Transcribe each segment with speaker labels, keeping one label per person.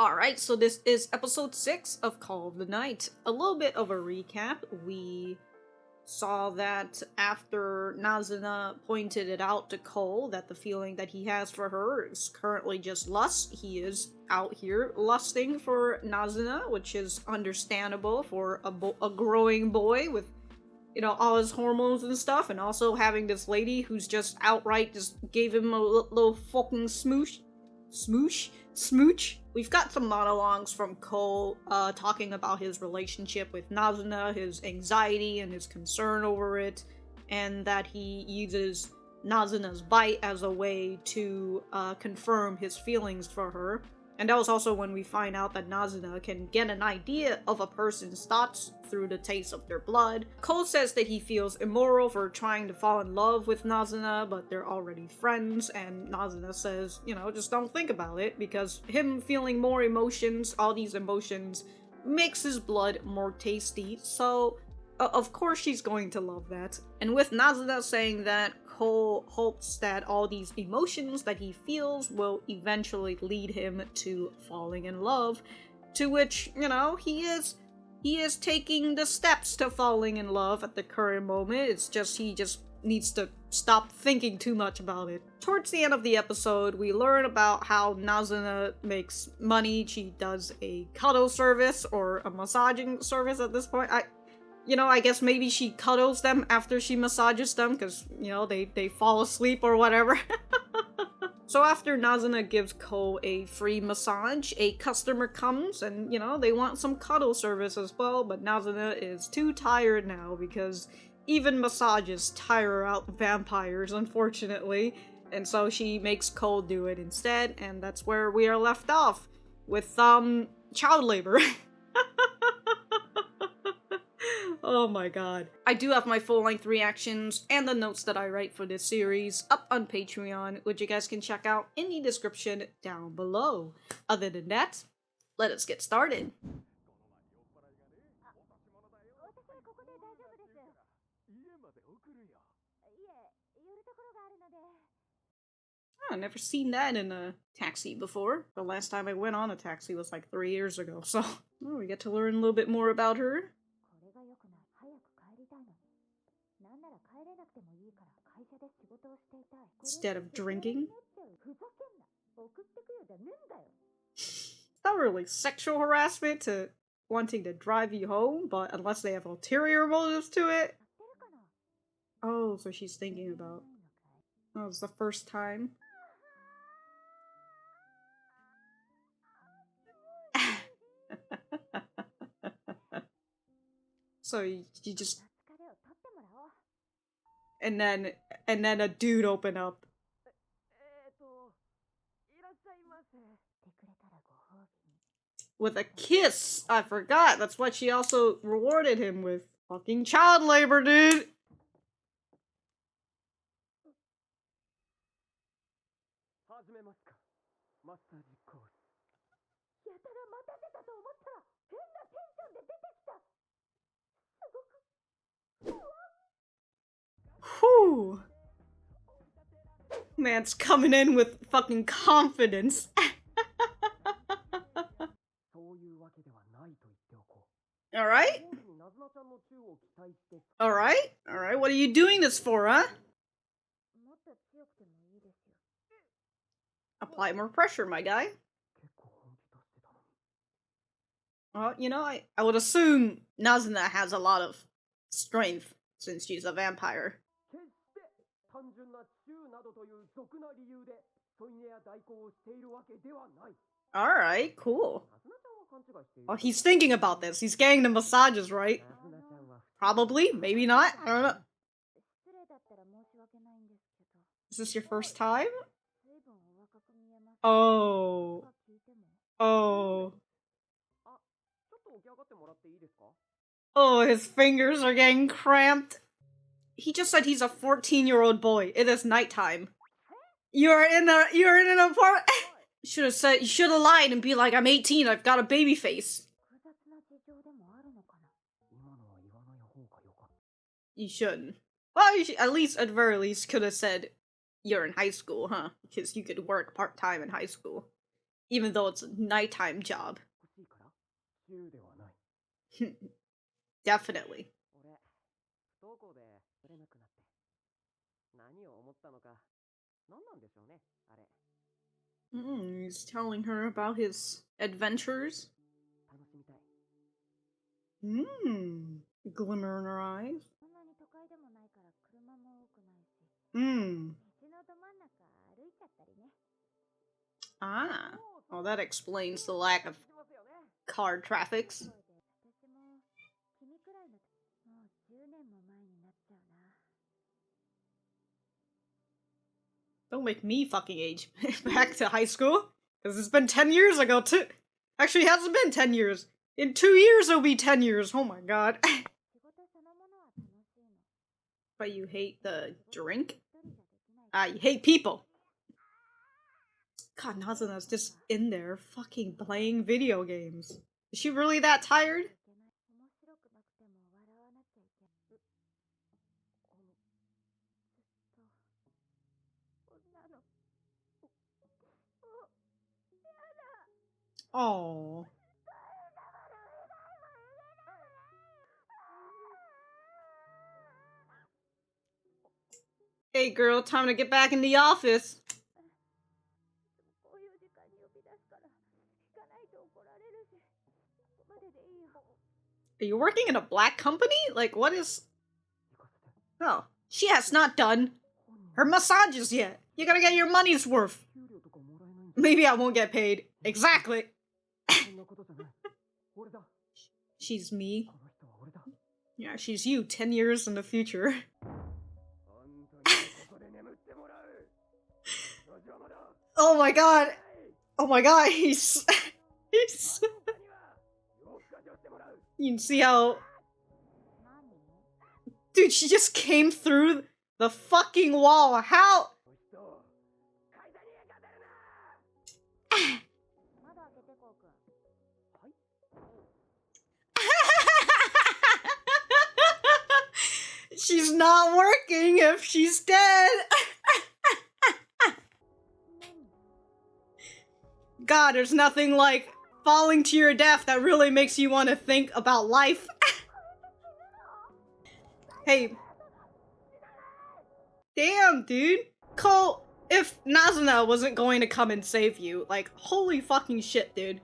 Speaker 1: Alright, so this is episode 6 of Call of the Night. A little bit of a recap. We saw that after Nazuna pointed it out to Cole that the feeling that he has for her is currently just lust. He is out here lusting for Nazuna, which is understandable for a growing boy with, all his hormones and stuff, and also having this lady who's just outright just gave him a little fucking smooch. We've got some monologues from Cole talking about his relationship with Nazuna, his anxiety and his concern over it, and that he uses Nazuna's bite as a way to confirm his feelings for her. And that was also when we find out that Nazuna can get an idea of a person's thoughts through the taste of their blood. Cole says that he feels immoral for trying to fall in love with Nazuna, but they're already friends, and Nazuna says, just don't think about it, because him feeling more emotions, all these emotions, makes his blood more tasty, so of course she's going to love that. And with Nazuna saying that, Cole hopes that all these emotions that he feels will eventually lead him to falling in love, to which, he is taking the steps to falling in love at the current moment. It's just he just needs to stop thinking too much about it. Towards the end of the episode, we learn about how Nazuna makes money. She does a cuddle service or a massaging service at this point. I guess maybe she cuddles them after she massages them, because, they fall asleep or whatever. So after Nazuna gives Cole a free massage, a customer comes and, they want some cuddle service as well, but Nazuna is too tired now because even massages tire out vampires, unfortunately. And so she makes Cole do it instead, and that's where we are left off, with, child labor. Oh my god. I do have my full-length reactions and the notes that I write for this series up on Patreon, which you guys can check out in the description down below. Other than that, let us get started. I've never seen that in a taxi before. The last time I went on a taxi was like 3 years ago, so we get to learn a little bit more about her. Instead of drinking. It's not really sexual harassment to wanting to drive you home, but unless they have ulterior motives to it. Oh, so she's thinking about... Oh, it's the first time. So you just... And then a dude open up. With a kiss! I forgot! That's what she also rewarded him with. Fucking child labor, dude! Whew! Man's coming in with fucking confidence. Alright? Alright, what are you doing this for, huh? Apply more pressure, my guy. Well, I would assume Nazuna has a lot of strength, since she's a vampire. Alright, cool. Oh, he's thinking about this. He's getting the massages, right? Probably, maybe not. I don't know. Is this your first time? Oh. Oh. Oh, his fingers are getting cramped. He just said he's a 14-year-old boy. It is nighttime. You're in an apartment. You should have lied and be like, I'm 18, I've got a baby face. You shouldn't. Well, you should, at the very least, could have said, you're in high school, huh? Because you could work part-time in high school. even though it's a nighttime job. Definitely. He's telling her about his adventures. Glimmer in her eyes. Ah. Well, that explains the lack of car traffics. Don't make me fucking age back to high school. Because it's been 10 years ago, too. Actually, it hasn't been 10 years. In 2 years, it'll be 10 years. Oh my god. But you hate the drink? You hate people. God, Nazuna's just in there fucking playing video games. Is she really that tired? Oh. Hey girl, time to get back in the office. Are you working in a black company? Like, what is... Oh, she has not done her massages yet. You gotta get your money's worth. Maybe I won't get paid. Exactly. She's me. Yeah, she's you 10 years in the future. Oh my god! Oh my god, he's... You can see how... Dude, she just came through the fucking wall. How? She's not working if she's dead. God, there's nothing like falling to your death that really makes you want to think about life. Hey. Damn, dude. Cole, if Nazuna wasn't going to come and save you, like, holy fucking shit, dude.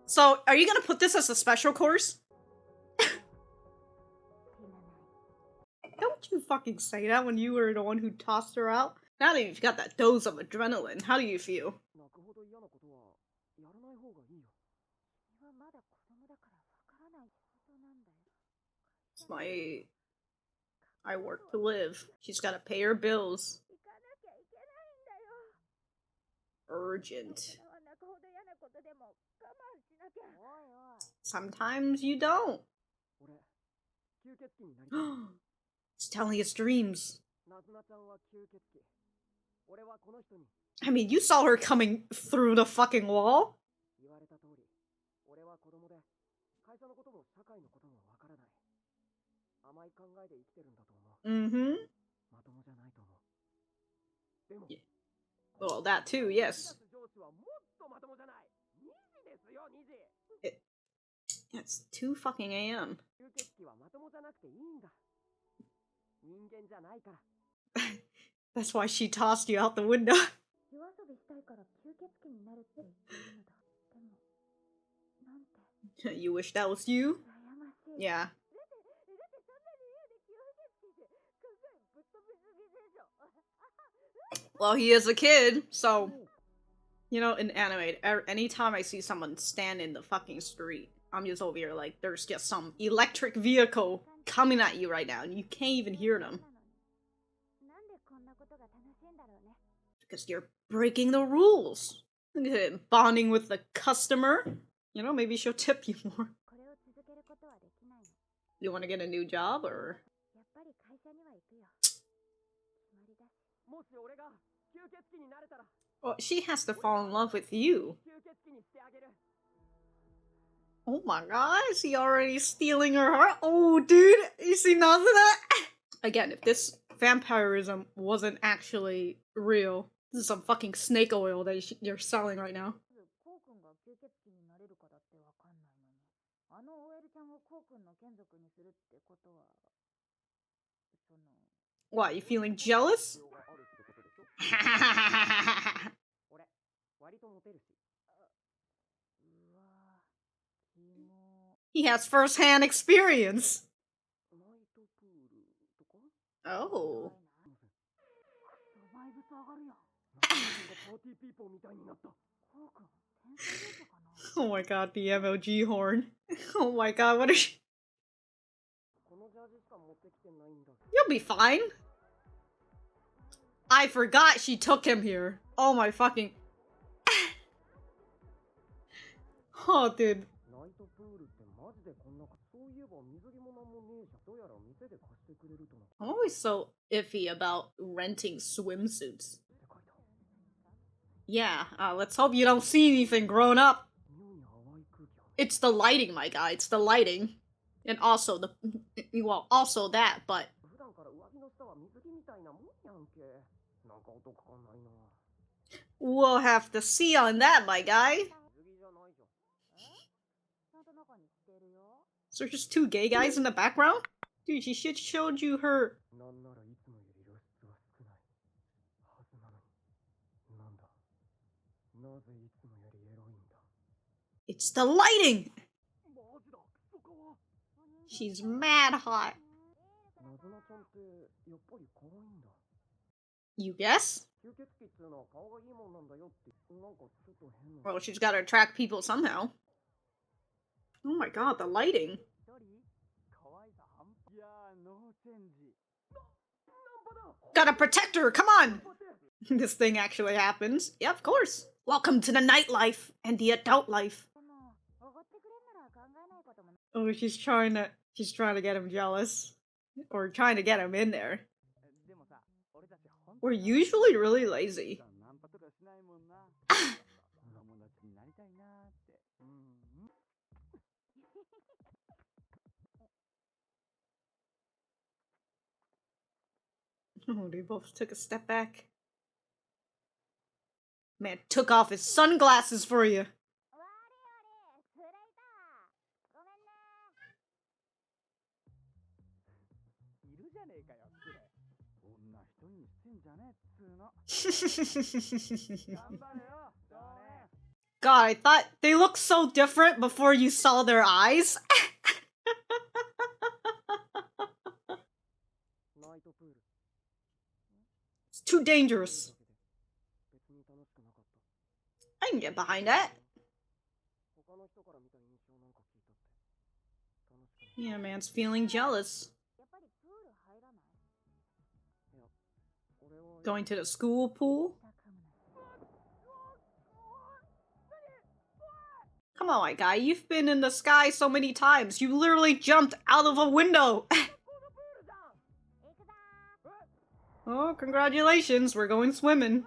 Speaker 1: So, are you gonna put this as a special course? Don't you fucking say that when you were the one who tossed her out. Now that you've got that dose of adrenaline, how do you feel? It's I work to live. She's gotta pay her bills. Urgent. Sometimes you don't. He's telling his dreams. I mean, you saw her coming through the fucking wall. Mm-hmm. Yeah. Well, that too, yes. It's 2 fucking a.m. That's why she tossed you out the window. You wish that was you? Yeah. Well, he is a kid, so... You know, in anime, anytime I see someone stand in the fucking street, I'm just over here like, there's just some electric vehicle coming at you right now, and you can't even hear them. Because you're breaking the rules. Look at him, bonding with the customer. You know, maybe she'll tip you more. You want to get a new job, or...? Well, she has to fall in love with you. Oh my god, is he already stealing her heart? Oh, dude, you see Nazuna? Again, if this vampirism wasn't actually real, this is some fucking snake oil that you're selling right now. What, you feeling jealous? He has first-hand experience. Oh. Oh my god, the MLG horn. Oh my god, what is... You'll be fine. I forgot she took him here. Oh my fucking... Oh, dude. I'm always so iffy about renting swimsuits. Yeah, let's hope you don't see anything grown up. It's the lighting, my guy, it's the lighting. And also the... well, also that, but... We'll have to see on that, my guy. So there's just two gay guys in the background? Dude, she should showed you her... It's the lighting! She's mad hot. You guess? Well, she's gotta attract people somehow. Oh my god, the lighting. Gotta protect her, come on! This thing actually happens. Yeah, of course. Welcome to the nightlife and the adult life. Oh, she's trying to get him jealous. Or trying to get him in there. We're usually really lazy. Oh, they both took a step back. Man took off his sunglasses for you. God, I thought they looked so different before you saw their eyes. It's too dangerous. I can get behind that. Yeah, man's feeling jealous. Going to the school pool? Come on, my guy, you've been in the sky so many times. You literally jumped out of a window. Oh, congratulations, we're going swimming.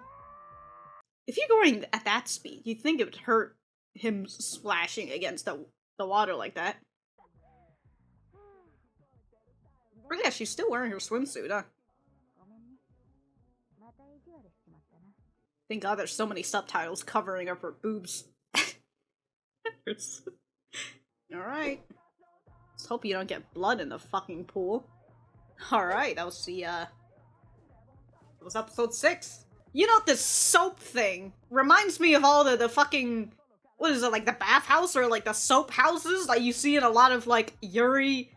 Speaker 1: If you're going at that speed, you'd think it would hurt him splashing against the water like that. But yeah, she's still wearing her swimsuit, huh? Thank God there's so many subtitles covering up her boobs. Alright. Let's hope you don't get blood in the fucking pool. Alright, that was the, that was episode 6. You know, this soap thing reminds me of all the fucking... What is it, like the bathhouse or like the soap houses that you see in a lot of like Yuri...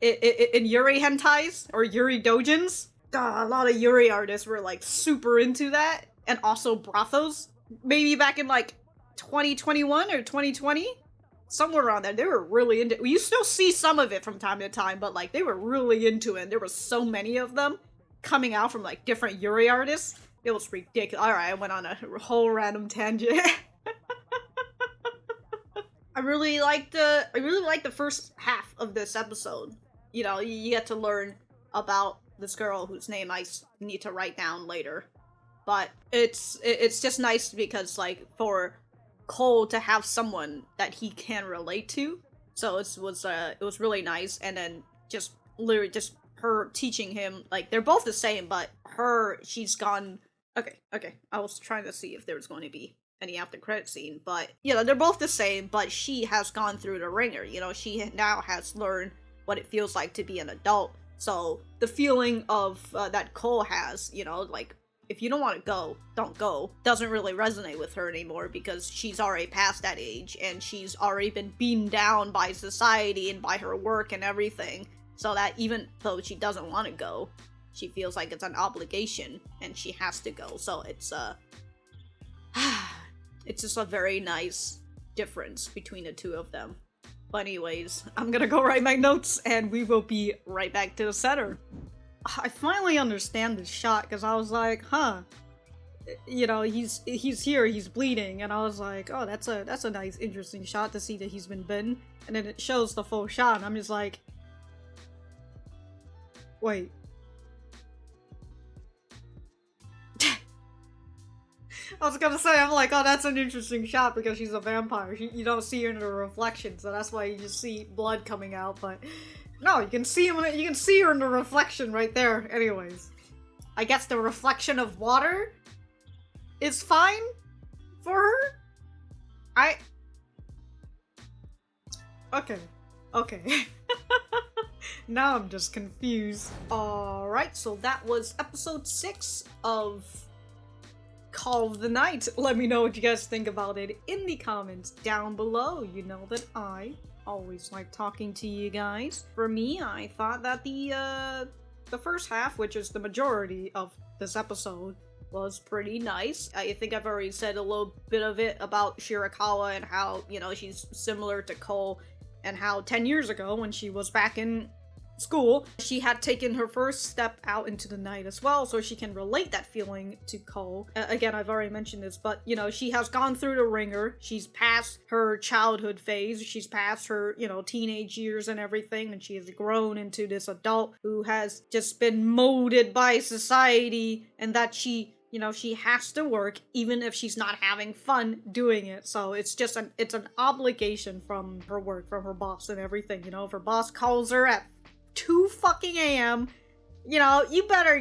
Speaker 1: in Yuri hentais or Yuri dojins? God, a lot of Yuri artists were like super into that. And also brothels. Maybe back in like 2021 or 2020? Somewhere around there. They were really into it. You still see some of it from time to time, but like they were really into it. And there were so many of them coming out from like different Yuri artists. It was ridiculous. Alright, I went on a whole random tangent. I really liked the first half of this episode. You know, you get to learn about this girl whose name I need to write down later. But it's just nice because, like, for Cole to have someone that he can relate to. So it was really nice. And then just literally just her teaching him, like, they're both the same, but she's gone... Okay. I was trying to see if there was going to be any after credit scene. But, you know, they're both the same, but she has gone through the ringer. You know, she now has learned what it feels like to be an adult. So the feeling of that Cole has, you know, like, if you don't want to go, don't go, doesn't really resonate with her anymore because she's already past that age and she's already been beaten down by society and by her work and everything. So that even though she doesn't want to go, she feels like it's an obligation and she has to go. So it's it's just a very nice difference between the two of them. But anyways, I'm gonna go write my notes and we will be right back to the center. I finally understand this shot because I was like, huh, you know, he's here, he's bleeding, and I was like, oh, that's a nice, interesting shot to see that he's been bitten, and then it shows the full shot, and I'm just like, wait. I was gonna say, I'm like, oh, that's an interesting shot because she's a vampire. You don't see her in the reflection, so that's why you just see blood coming out, but no, you can see her in the reflection right there. Anyways, I guess the reflection of water is fine for her? Okay. Now I'm just confused. Alright, so that was episode 6 of Call of the Night. Let me know what you guys think about it in the comments down below. You know that I always like talking to you guys. For me, I thought that the first half, which is the majority of this episode, was pretty nice. I think I've already said a little bit of it about Shirakawa and how, you know, she's similar to Cole, and how 10 years ago when she was back in school, she had taken her first step out into the night as well, so she can relate that feeling to Cole. Again, I've already mentioned this, but, you know, she has gone through the ringer. She's past her childhood phase. She's past her, you know, teenage years and everything, and she has grown into this adult who has just been molded by society, and that she, you know, she has to work even if she's not having fun doing it. So it's just it's an obligation from her work, from her boss and everything. You know, if her boss calls her at 2 fucking a.m., you know, you better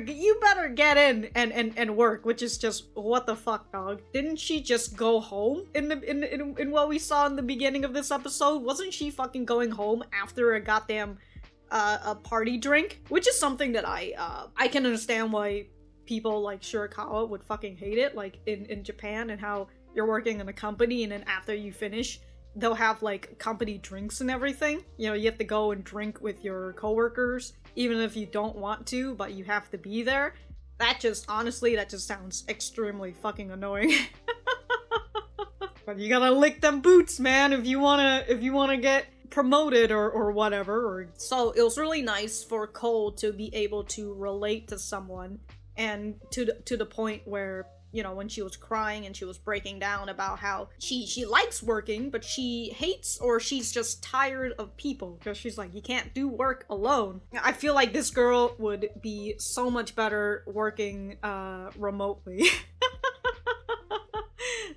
Speaker 1: get in and work, which is just, what the fuck, dog? Didn't she just go home in what we saw in the beginning of this episode? Wasn't she fucking going home after a goddamn a party drink? Which is something that I can understand why people like Shirakawa would fucking hate it, like in Japan, and how you're working in a company and then after you finish, they'll have like company drinks and everything. You know, you have to go and drink with your coworkers, even if you don't want to, but you have to be there. That just, honestly, that just sounds extremely fucking annoying. But you gotta lick them boots, man, if you wanna get promoted or whatever. So it was really nice for Cole to be able to relate to someone, and to the point where, you know, when she was crying and she was breaking down about how she likes working, but she hates, or she's just tired of people, because she's like, you can't do work alone. I feel like this girl would be so much better working remotely.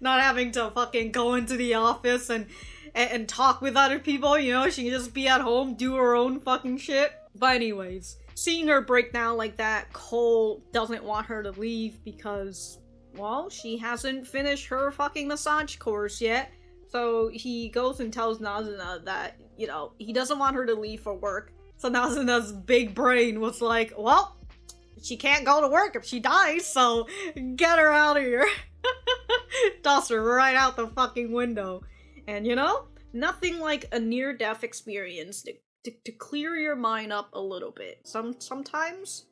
Speaker 1: Not having to fucking go into the office and talk with other people, you know, she can just be at home, do her own fucking shit. But anyways, seeing her break down like that, Cole doesn't want her to leave because, well, she hasn't finished her fucking massage course yet. So he goes and tells Nazuna that, you know, he doesn't want her to leave for work. So Nazuna's big brain was like, well, she can't go to work if she dies, so get her out of here. Toss her right out the fucking window. And, you know, nothing like a near-death experience to clear your mind up a little bit. Sometimes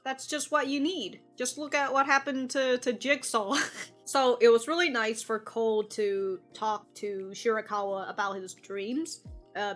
Speaker 1: that's just what you need. Just look at what happened to Jigsaw. So it was really nice for Cole to talk to Shirakawa about his dreams.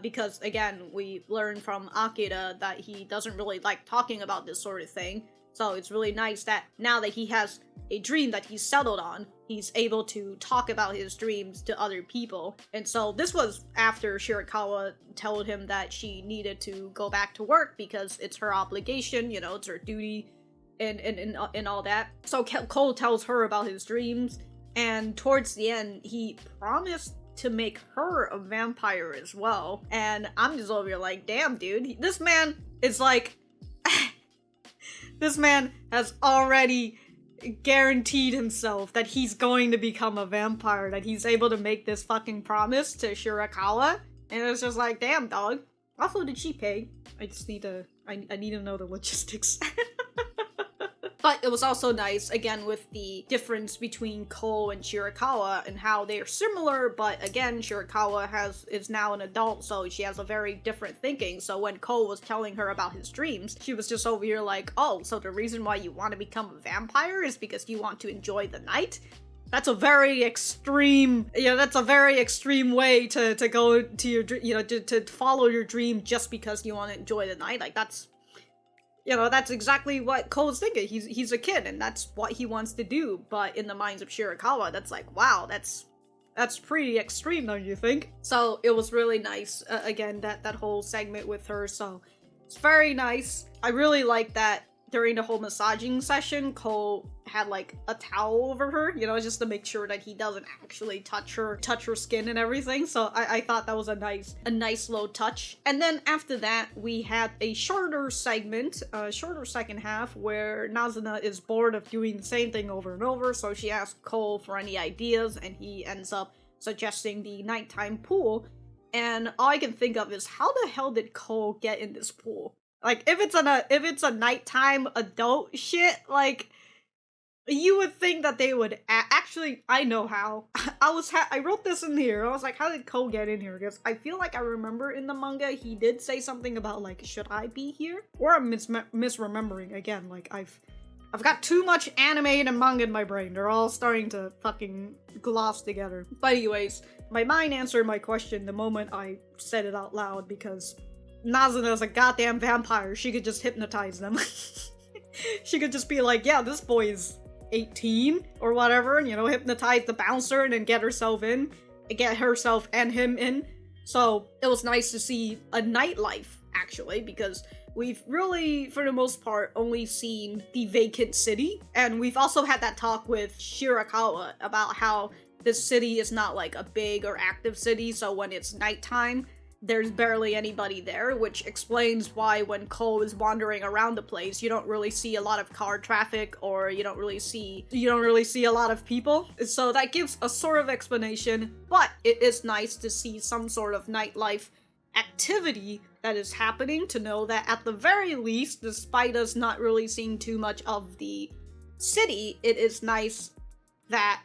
Speaker 1: Because, again, we learned from Akira that he doesn't really like talking about this sort of thing. So it's really nice that now that he has a dream that he's settled on, he's able to talk about his dreams to other people. And so this was after Shirakawa told him that she needed to go back to work because it's her obligation, you know, it's her duty and all that. So Cole tells her about his dreams, and towards the end, he promised to make her a vampire as well. And I'm just over here like, damn, dude, this man is like... This man has already guaranteed himself that he's going to become a vampire, that he's able to make this fucking promise to Shirakawa. And it's just like, damn, dog. Also, did she pay? I just need to, I need to know the logistics. But it was also nice, again, with the difference between Cole and Shirakawa and how they are similar, but again, Shirakawa is now an adult, so she has a very different thinking. So when Cole was telling her about his dreams, she was just over here like, oh, so the reason why you want to become a vampire is because you want to enjoy the night? That's a very extreme, that's a very extreme way to go to your, to follow your dream just because you want to enjoy the night. Like, that's exactly what Cole's thinking. He's a kid, and that's what he wants to do. But in the minds of Shirakawa, that's like, wow, that's pretty extreme, don't you think? So it was really nice, again, that whole segment with her. So it's very nice. I really like that during the whole massaging session, Cole had like a towel over her, just to make sure that he doesn't actually touch her skin and everything. So I thought that was a nice low touch. And then after that, we had a shorter segment, a shorter second half, where Nazuna is bored of doing the same thing over and over. So she asks Cole for any ideas, and he ends up suggesting the nighttime pool. And all I can think of is, how the hell did Cole get in this pool? Like, if it's a nighttime adult shit, like, you would think that they would actually, I know how. I wrote this in here. I was like, how did Cole get in here? Because I feel like I remember in the manga he did say something about, like, should I be here? Or I'm misremembering again. Like, I've got too much anime and manga in my brain. They're all starting to fucking gloss together. But anyways, my mind answered my question the moment I said it out loud, because Nazuna is a goddamn vampire. She could just hypnotize them. She could just be like, yeah, this boy is 18 or whatever, and, hypnotize the bouncer and then get herself and him in. So it was nice to see a nightlife, actually, because we've really, for the most part, only seen the vacant city. And we've also had that talk with Shirakawa about how this city is not like a big or active city, so when it's nighttime, there's barely anybody there, which explains why when Cole is wandering around the place, you don't really see a lot of car traffic, or you don't really see a lot of people. So that gives a sort of explanation, but it is nice to see some sort of nightlife activity that is happening, to know that at the very least, despite us not really seeing too much of the city, it is nice that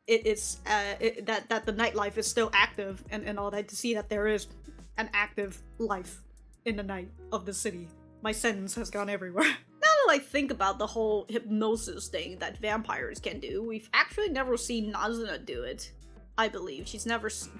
Speaker 1: it is that the nightlife is still active and all that, to see that there is an active life in the night of the city. My sentence has gone everywhere. Now that I think about the whole hypnosis thing that vampires can do, we've actually never seen Nazuna do it. I believe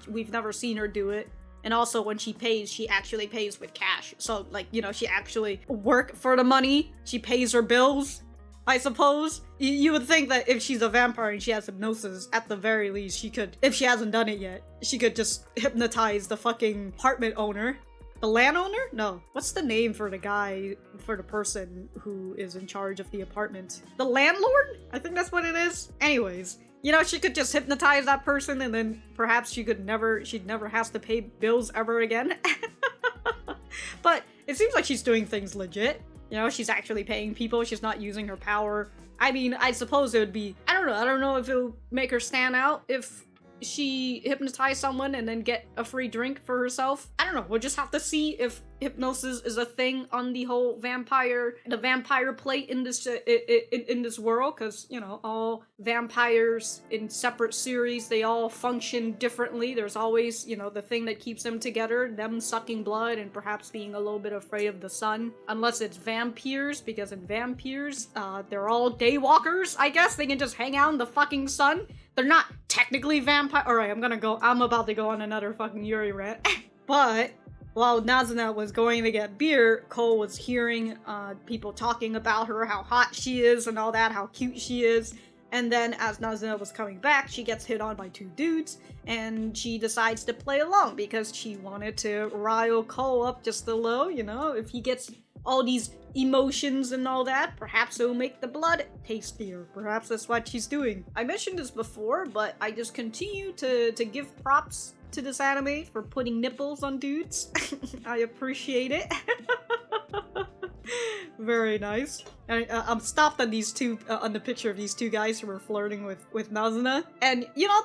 Speaker 1: we've never seen her do it. And also, when she pays, she actually pays with cash. So, like, she actually work for the money. She pays her bills, I suppose. You would think that if she's a vampire and she has hypnosis, at the very least, she could, if she hasn't done it yet, she could just hypnotize the fucking apartment owner. The landowner? No. What's the name for the guy, for the person who is in charge of the apartment? The landlord? I think that's what it is. Anyways, she could just hypnotize that person, and then perhaps she'd never has to pay bills ever again. But it seems like she's doing things legit. She's actually paying people. She's not using her power. I mean, I suppose it would be, I don't know if it would make her stand out if she hypnotized someone and then get a free drink for herself. I don't know. We'll just have to see if hypnosis is a thing on the whole vampire plate in this in this world, because all vampires in separate series, they all function differently. There's always the thing that keeps them together, them sucking blood and perhaps being a little bit afraid of the sun, unless it's vampires, because in vampires they're all daywalkers. I guess they can just hang out in the fucking sun. They're not technically vampire. Alright, I'm about to go on another fucking Yuri rant. But while Nazuna was going to get beer, Cole was hearing people talking about her, how hot she is and all that, how cute she is. And then as Nazuna was coming back, she gets hit on by two dudes, and she decides to play along because she wanted to rile Cole up just a little, if he gets all these emotions and all that, perhaps it'll make the blood tastier. Perhaps that's what she's doing. I mentioned this before, but I just continue to give props to this anime for putting nipples on dudes. I appreciate it. Very nice. And I'm stopped on these two, on the picture of these two guys who were flirting with Nazuna. And, you know,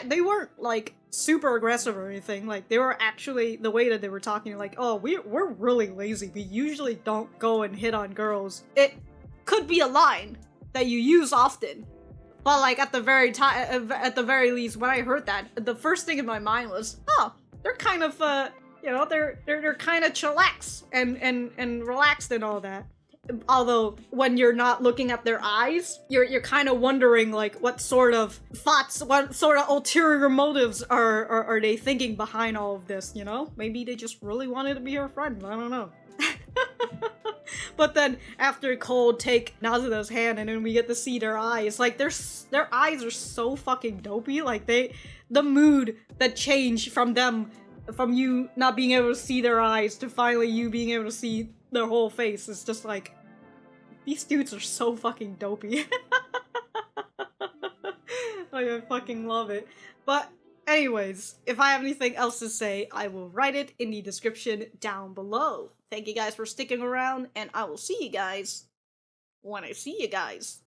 Speaker 1: they weren't, like, super aggressive or anything. Like, they were actually, the way that they were talking, like, oh, we're really lazy. We usually don't go and hit on girls. It could be a line that you use often. But, like, at the very least, when I heard that, the first thing in my mind was, oh, they're kind of, you know, they're kind of chillax and relaxed and all that. Although, when you're not looking at their eyes, you're kind of wondering, like, what sort of thoughts, what sort of ulterior motives are they thinking behind all of this, you know? Maybe they just really wanted to be her friend, I don't know. But then, after Cole take Nazuna's hand and then we get to see their eyes, like, their eyes are so fucking dopey, like, the mood that changed from them, from you not being able to see their eyes to finally you being able to see their whole face is just like, these dudes are so fucking dopey. Like, I fucking love it. But anyways, if I have anything else to say, I will write it in the description down below. Thank you guys for sticking around, and I will see you guys when I see you guys.